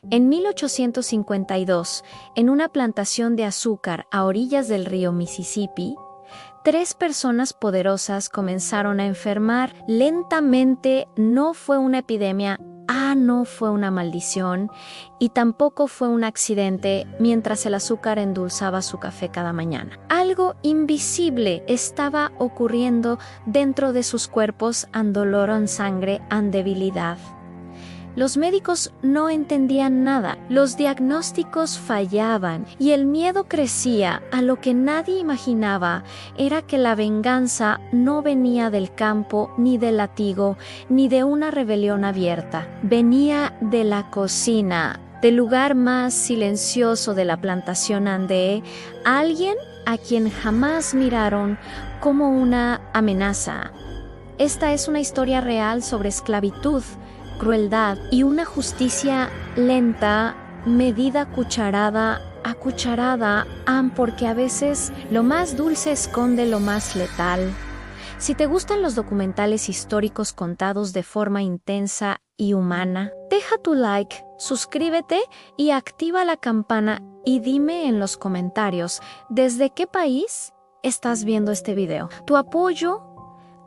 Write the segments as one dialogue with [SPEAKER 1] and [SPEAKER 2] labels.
[SPEAKER 1] En 1852, en una plantación de azúcar a orillas del río Mississippi, 3 personas poderosas comenzaron a enfermar lentamente. No fue una epidemia, no fue una maldición, y tampoco fue un accidente mientras el azúcar endulzaba su café cada mañana. Algo invisible estaba ocurriendo dentro de sus cuerpos, en dolor, en sangre, en debilidad. Los médicos no entendían nada, los diagnósticos fallaban y el miedo crecía. A lo que nadie imaginaba era que la venganza no venía del campo, ni del latigo, ni de una rebelión abierta. Venía de la cocina, del lugar más silencioso de la plantación Ande, alguien a quien jamás miraron como una amenaza. Esta es una historia real sobre esclavitud, crueldad y una justicia lenta, medida cucharada a cucharada, porque a veces lo más dulce esconde lo más letal. Si te gustan los documentales históricos contados de forma intensa y humana, deja tu like, suscríbete y activa la campana y dime en los comentarios desde qué país estás viendo este video. Tu apoyo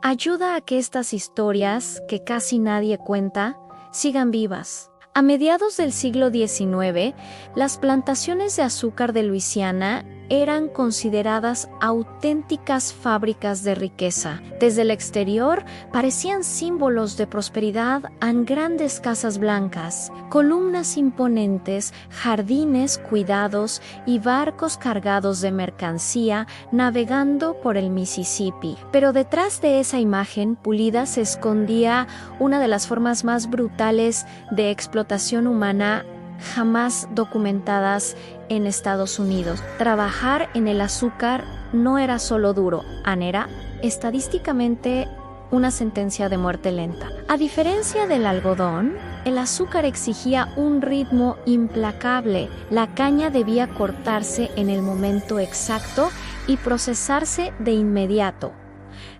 [SPEAKER 1] ayuda a que estas historias, que casi nadie cuenta, sigan vivas. A mediados del siglo XIX, las plantaciones de azúcar de Luisiana eran consideradas auténticas fábricas de riqueza. Desde el exterior parecían símbolos de prosperidad en grandes casas blancas, columnas imponentes, jardines cuidados y barcos cargados de mercancía navegando por el Mississippi. Pero detrás de esa imagen pulida se escondía una de las formas más brutales de explotación humana jamás documentadas en Estados Unidos. Trabajar en el azúcar no era solo duro, era estadísticamente una sentencia de muerte lenta. A diferencia del algodón, el azúcar exigía un ritmo implacable. La caña debía cortarse en el momento exacto y procesarse de inmediato,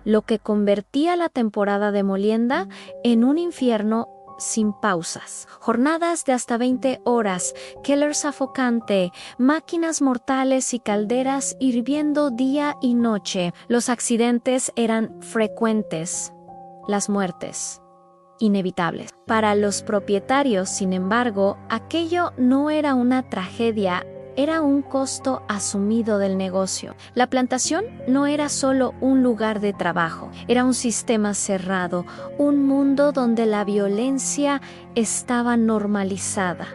[SPEAKER 1] lo que convertía la temporada de molienda en un infierno sin pausas. Jornadas de hasta 20 horas, keller sofocante, máquinas mortales y calderas hirviendo día y noche. Los accidentes eran frecuentes, las muertes inevitables. Para los propietarios, sin embargo, aquello no era una tragedia, era un costo asumido del negocio. La plantación no era solo un lugar de trabajo, era un sistema cerrado, un mundo donde la violencia estaba normalizada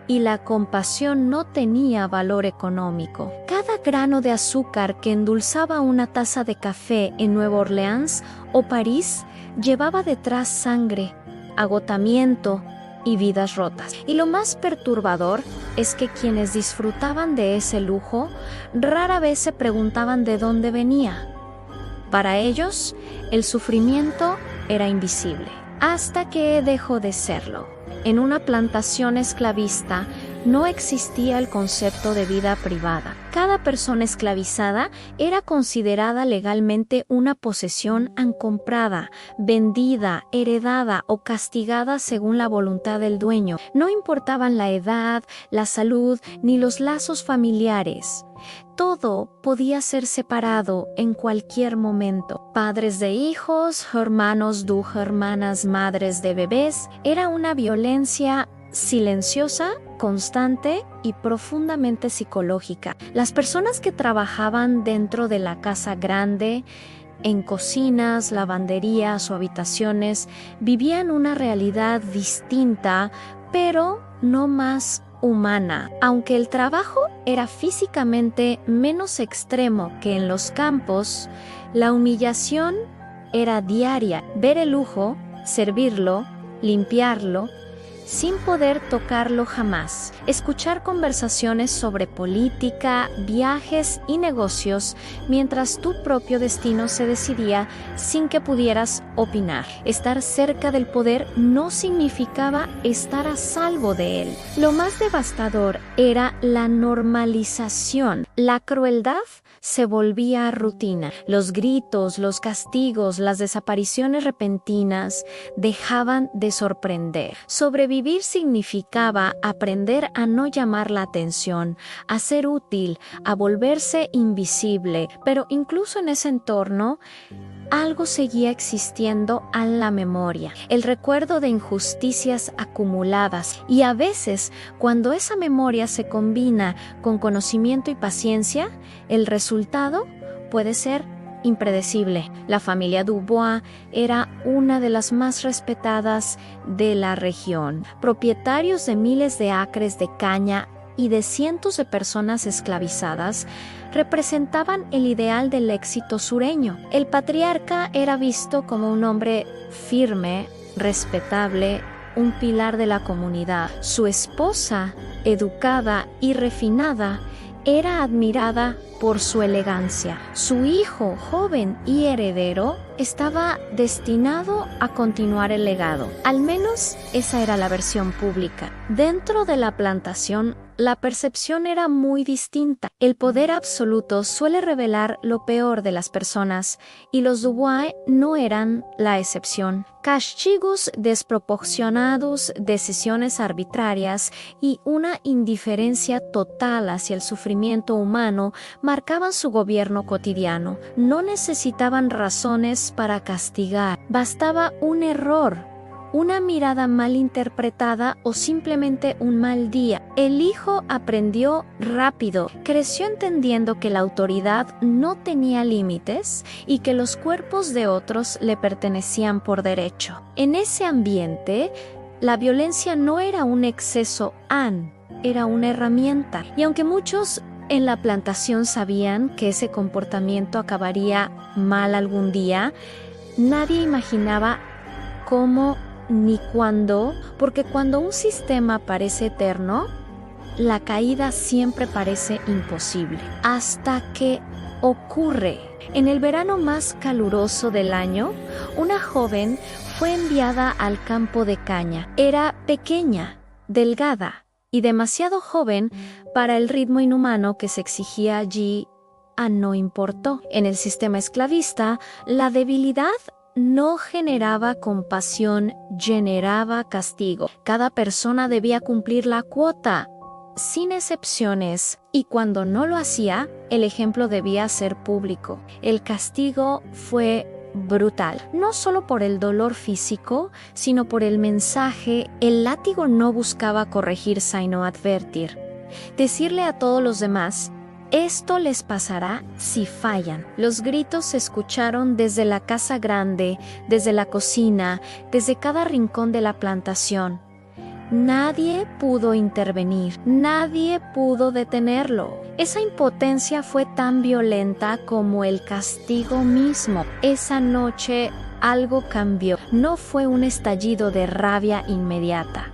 [SPEAKER 1] y la compasión no tenía valor económico. Cada grano de azúcar que endulzaba una taza de café en Nueva Orleans o París llevaba detrás sangre, agotamiento y vidas rotas. Y lo más perturbador es que quienes disfrutaban de ese lujo rara vez se preguntaban de dónde venía. Para ellos, el sufrimiento era invisible, hasta que dejó de serlo. En una plantación esclavista no existía el concepto de vida privada. Cada persona esclavizada era considerada legalmente una posesión comprada, vendida, heredada o castigada según la voluntad del dueño. No importaban la edad, la salud ni los lazos familiares. Todo podía ser separado en cualquier momento. Padres de hijos, hermanos de hermanas, madres de bebés. Era una violencia silenciosa, constante y profundamente psicológica. Las personas que trabajaban dentro de la casa grande, en cocinas, lavanderías o habitaciones, vivían una realidad distinta, pero no más humana. Aunque el trabajo era físicamente menos extremo que en los campos, la humillación era diaria. Ver el lujo, servirlo, limpiarlo, sin poder tocarlo jamás. Escuchar conversaciones sobre política, viajes y negocios mientras tu propio destino se decidía sin que pudieras opinar. Estar cerca del poder no significaba estar a salvo de él. Lo más devastador era la normalización. La crueldad se volvía rutina. Los gritos, los castigos, las desapariciones repentinas dejaban de sorprender. Sobrevivir Sobrevivir significaba aprender a no llamar la atención, a ser útil, a volverse invisible, pero incluso en ese entorno, algo seguía existiendo a la memoria, el recuerdo de injusticias acumuladas, y a veces, cuando esa memoria se combina con conocimiento y paciencia, el resultado puede ser impredecible. La familia Dubois era una de las más respetadas de la región, propietarios de miles de acres de caña y de cientos de personas esclavizadas. Representaban el ideal del éxito sureño. El patriarca era visto como un hombre firme, respetable, un pilar de la comunidad. Su esposa, educada y refinada, era admirada por su elegancia. Su hijo, joven y heredero, estaba destinado a continuar el legado. Al menos esa era la versión pública. Dentro de la plantación, la percepción era muy distinta. El poder absoluto suele revelar lo peor de las personas, y los Dubois no eran la excepción. Castigos desproporcionados, decisiones arbitrarias y una indiferencia total hacia el sufrimiento humano marcaban su gobierno cotidiano. No necesitaban razones para castigar. Bastaba un error, una mirada mal interpretada o simplemente un mal día. El hijo aprendió rápido, creció entendiendo que la autoridad no tenía límites y que los cuerpos de otros le pertenecían por derecho. En ese ambiente, la violencia no era un exceso, era una herramienta. Y aunque muchos en la plantación sabían que ese comportamiento acabaría mal algún día, nadie imaginaba cómo ni cuándo, porque cuando un sistema parece eterno, la caída siempre parece imposible. Hasta que ocurre. En el verano más caluroso del año, una joven fue enviada al campo de caña. Era pequeña, delgada y demasiado joven para el ritmo inhumano que se exigía allí. No importó. En el sistema esclavista, la debilidad no generaba compasión, generaba castigo. Cada persona debía cumplir la cuota, sin excepciones, y cuando no lo hacía, el ejemplo debía ser público. El castigo fue brutal, no solo por el dolor físico, sino por el mensaje. El látigo no buscaba corregir, sino advertir. Decirle a todos los demás: esto les pasará si fallan. Los gritos se escucharon desde la casa grande, desde la cocina, desde cada rincón de la plantación. Nadie pudo intervenir, nadie pudo detenerlo. Esa impotencia fue tan violenta como el castigo mismo. Esa noche algo cambió. No fue un estallido de rabia inmediata.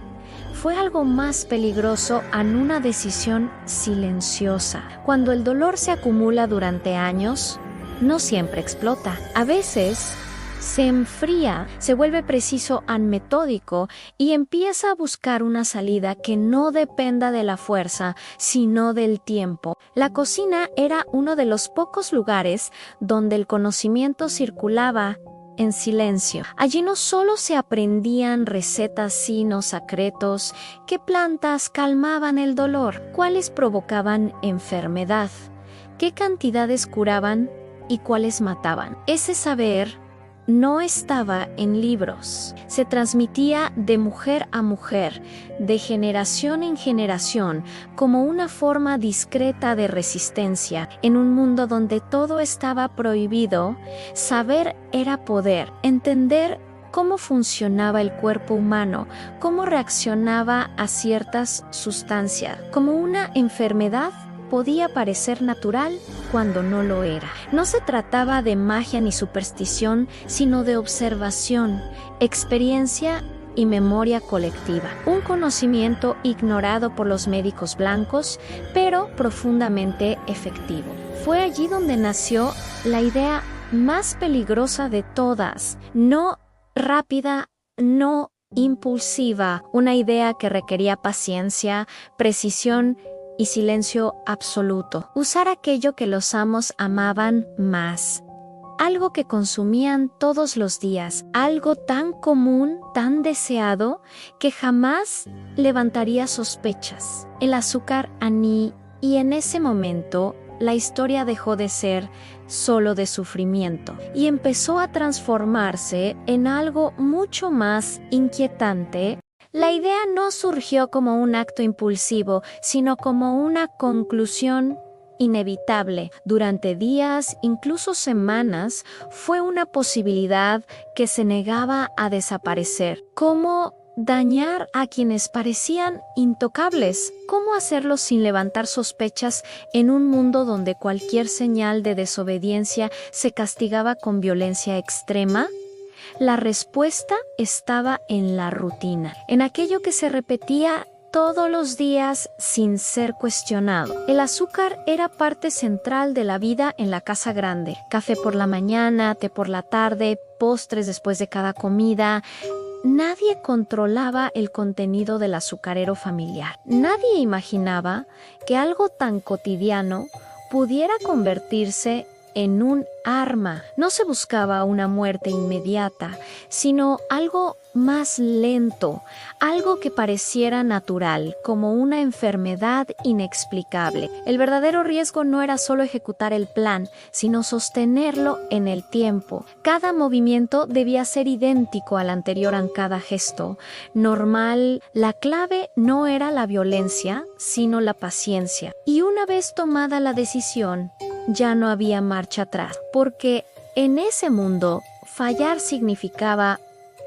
[SPEAKER 1] Fue algo más peligroso, en una decisión silenciosa. Cuando el dolor se acumula durante años, no siempre explota. A veces se enfría, se vuelve preciso y metódico y empieza a buscar una salida que no dependa de la fuerza, sino del tiempo. La cocina era uno de los pocos lugares donde el conocimiento circulaba en silencio. Allí no solo se aprendían recetas sino secretos, qué plantas calmaban el dolor, cuáles provocaban enfermedad, qué cantidades curaban y cuáles mataban. Ese saber no estaba en libros, se transmitía de mujer a mujer, de generación en generación, como una forma discreta de resistencia. En un mundo donde todo estaba prohibido, saber era poder, entender cómo funcionaba el cuerpo humano, cómo reaccionaba a ciertas sustancias, como una enfermedad podía parecer natural cuando no lo era. No se trataba de magia ni superstición, sino de observación, experiencia y memoria colectiva. Un conocimiento ignorado por los médicos blancos, pero profundamente efectivo. Fue allí donde nació la idea más peligrosa de todas, no rápida, no impulsiva, una idea que requería paciencia, precisión y silencio absoluto. Usar aquello que los amos amaban más, algo que consumían todos los días, algo tan común, tan deseado, que jamás levantaría sospechas. El azúcar aní, y en ese momento la historia dejó de ser solo de sufrimiento y empezó a transformarse en algo mucho más inquietante. La idea no surgió como un acto impulsivo, sino como una conclusión inevitable. Durante días, incluso semanas, fue una posibilidad que se negaba a desaparecer. ¿Cómo dañar a quienes parecían intocables? ¿Cómo hacerlo sin levantar sospechas en un mundo donde cualquier señal de desobediencia se castigaba con violencia extrema? La respuesta estaba en la rutina, en aquello que se repetía todos los días sin ser cuestionado. El azúcar era parte central de la vida en la casa grande. Café por la mañana, té por la tarde, postres después de cada comida. Nadie controlaba el contenido del azucarero familiar. Nadie imaginaba que algo tan cotidiano pudiera convertirse en un arma. No se buscaba una muerte inmediata, sino algo más lento, algo que pareciera natural, como una enfermedad inexplicable. El verdadero riesgo no era solo ejecutar el plan, sino sostenerlo en el tiempo. Cada movimiento debía ser idéntico al anterior en cada gesto. Normal, la clave no era la violencia, sino la paciencia. Y una vez tomada la decisión, ya no había marcha atrás, porque en ese mundo fallar significaba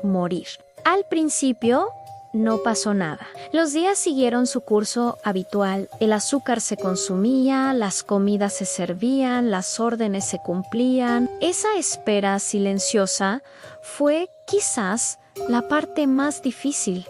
[SPEAKER 1] morir. Al principio no pasó nada. Los días siguieron su curso habitual. El azúcar se consumía, las comidas se servían, las órdenes se cumplían. Esa espera silenciosa fue quizás la parte más difícil.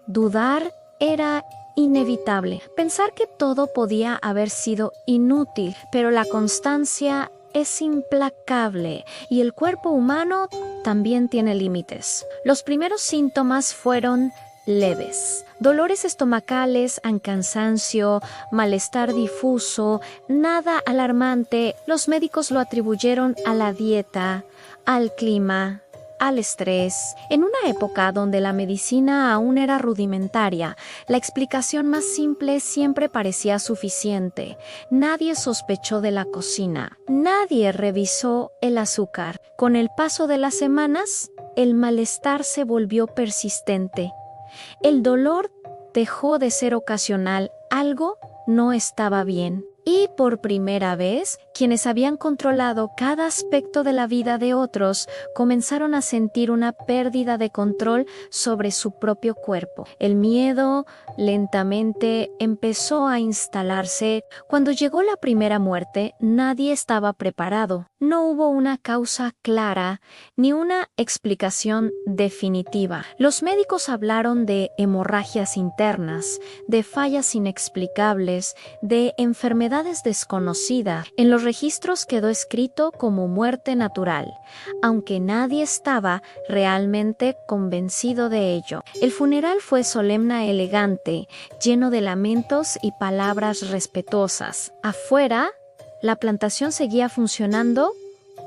[SPEAKER 1] Dudar era inevitable. Pensar que todo podía haber sido inútil, pero la constancia es implacable y el cuerpo humano también tiene límites. Los primeros síntomas fueron leves. Dolores estomacales, cansancio, malestar difuso, nada alarmante. Los médicos lo atribuyeron a la dieta, al clima, al estrés. En una época donde la medicina aún era rudimentaria, la explicación más simple siempre parecía suficiente. Nadie sospechó de la cocina. Nadie revisó el azúcar. Con el paso de las semanas, el malestar se volvió persistente. El dolor dejó de ser ocasional. Algo no estaba bien. Y por primera vez, quienes habían controlado cada aspecto de la vida de otros comenzaron a sentir una pérdida de control sobre su propio cuerpo. El miedo lentamente empezó a instalarse. Cuando llegó la primera muerte, nadie estaba preparado. No hubo una causa clara ni una explicación definitiva. Los médicos hablaron de hemorragias internas, de fallas inexplicables, de enfermedades desconocidas. En los registros quedó escrito como muerte natural, aunque nadie estaba realmente convencido de ello. El funeral fue solemne, elegante, lleno de lamentos y palabras respetuosas. Afuera, la plantación seguía funcionando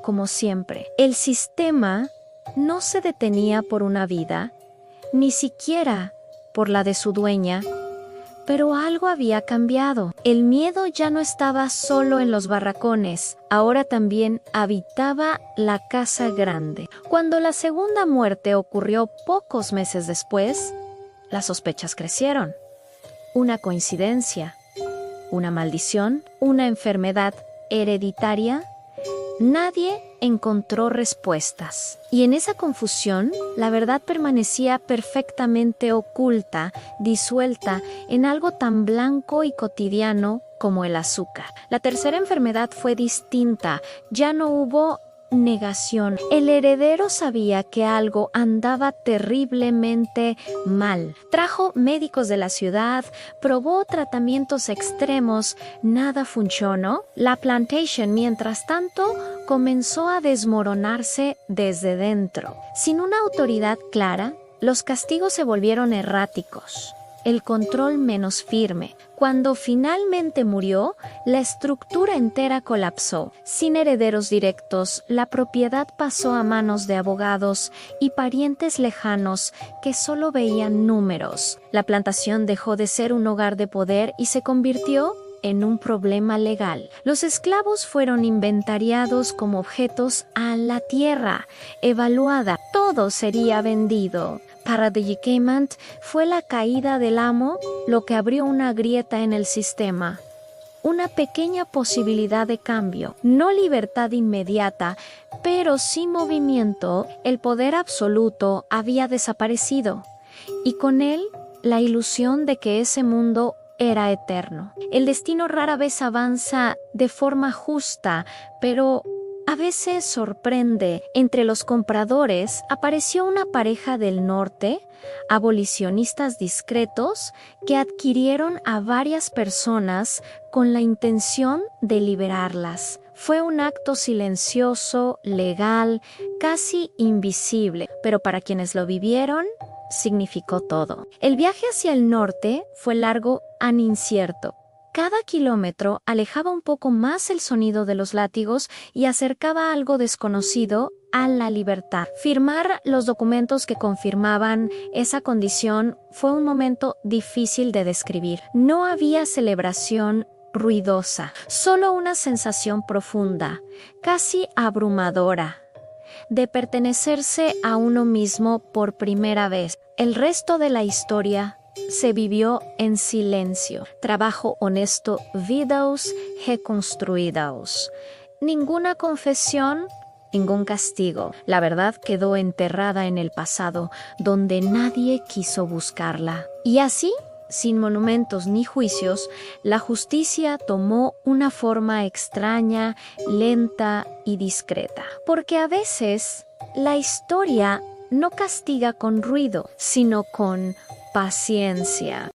[SPEAKER 1] como siempre. El sistema no se detenía por una vida, ni siquiera por la de su dueña. Pero algo había cambiado. El miedo ya no estaba solo en los barracones, ahora también habitaba la casa grande. Cuando la segunda muerte ocurrió pocos meses después, las sospechas crecieron. ¿Una coincidencia? ¿Una maldición? ¿Una enfermedad hereditaria? Nadie encontró respuestas. Y en esa confusión, la verdad permanecía perfectamente oculta, disuelta en algo tan blanco y cotidiano como el azúcar. La tercera enfermedad fue distinta. Ya no hubo negación. El heredero sabía que algo andaba terriblemente mal. Trajo médicos de la ciudad, probó tratamientos extremos, nada funcionó. La plantation, mientras tanto, comenzó a desmoronarse desde dentro. Sin una autoridad clara, los castigos se volvieron erráticos. el control menos firme. Cuando finalmente murió, la estructura entera colapsó. Sin herederos directos, la propiedad pasó a manos de abogados y parientes lejanos que solo veían números. La plantación dejó de ser un hogar de poder y se convirtió en un problema legal. Los esclavos fueron inventariados como objetos a la tierra, evaluada. Todo sería vendido. Para Predicament fue la caída del amo lo que abrió una grieta en el sistema. Una pequeña posibilidad de cambio, no libertad inmediata, pero sin movimiento, el poder absoluto había desaparecido, y con él la ilusión de que ese mundo era eterno. El destino rara vez avanza de forma justa, pero a veces sorprende. Entre los compradores apareció una pareja del norte, abolicionistas discretos, que adquirieron a varias personas con la intención de liberarlas. Fue un acto silencioso, legal, casi invisible, pero para quienes lo vivieron, significó todo. El viaje hacia el norte fue largo e incierto. Cada kilómetro alejaba un poco más el sonido de los látigos y acercaba algo desconocido a la libertad. Firmar los documentos que confirmaban esa condición fue un momento difícil de describir. No había celebración ruidosa, solo una sensación profunda, casi abrumadora, de pertenecerse a uno mismo por primera vez. El resto de la historia se vivió en silencio. Trabajo honesto, vidas reconstruidas. Ninguna confesión, ningún castigo. La verdad quedó enterrada en el pasado, donde nadie quiso buscarla. Y así, sin monumentos ni juicios, la justicia tomó una forma extraña, lenta y discreta. Porque a veces la historia no castiga con ruido, sino con paciencia.